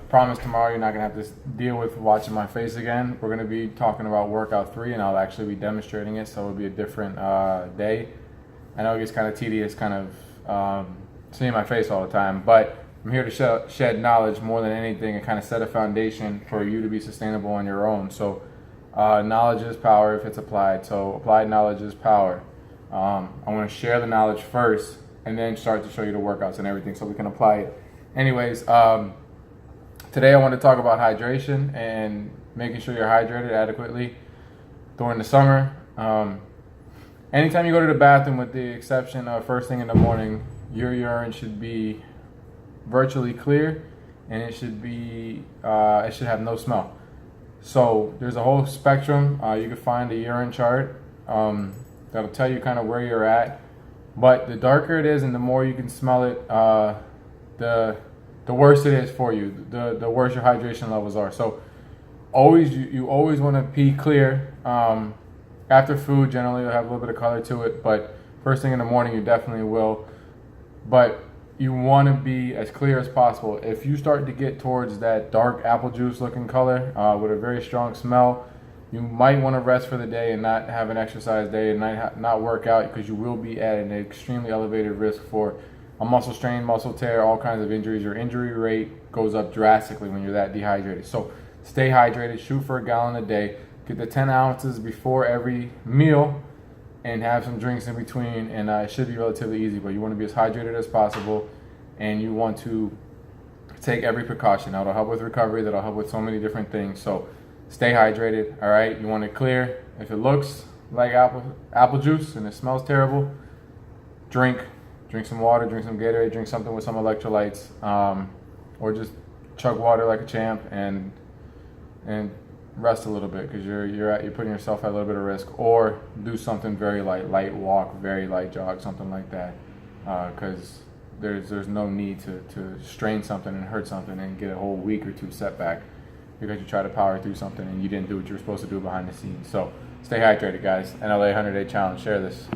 Promise tomorrow you're not gonna have to deal with watching my face again. We're gonna be talking about workout 3, and I'll actually be demonstrating it, so it'll be a different day. I know it gets kind of tedious, kind of seeing my face all the time, but I'm here to shed knowledge more than anything and kind of set a foundation for you to be sustainable on your own. So knowledge is power if it's applied. So applied knowledge is power. I want to share the knowledge first and then start to show you the workouts and everything so we can apply it. Anyways, today I want to talk about hydration and making sure you're hydrated adequately during the summer. Anytime you go to the bathroom, with the exception of first thing in the morning, your urine should be virtually clear, and it should have no smell. So there's a whole spectrum. You can find a urine chart that'll tell you kind of where you're at. But the darker it is and the more you can smell it, the worse it is for you. The worse your hydration levels are. So you always want to pee clear. After food, generally you'll have a little bit of color to it, but first thing in the morning you definitely will. But you want to be as clear as possible. If you start to get towards that dark apple juice looking color with a very strong smell, you might want to rest for the day and not have an exercise day and not work out, because you will be at an extremely elevated risk for a muscle strain, muscle tear, all kinds of injuries. Your injury rate goes up drastically when you're that dehydrated. So stay hydrated, shoot for a gallon a day, get the 10 ounces before every meal, and have some drinks in between, and it should be relatively easy. But you want to be as hydrated as possible, and you want to take every precaution. That'll help with recovery. That'll help with so many different things. So stay hydrated. All right, you want it clear. If it looks like apple juice and it smells terrible, drink some water, drink some Gatorade, drink something with some electrolytes, or just chug water like a champ and rest a little bit, because you're putting yourself at a little bit of risk. Or do something very light walk, very light jog, something like that, because there's no need to strain something and hurt something and get a whole week or two setback because you try to power through something and you didn't do what you were supposed to do behind the scenes. So stay hydrated, guys. NLA 100-day challenge. Share this.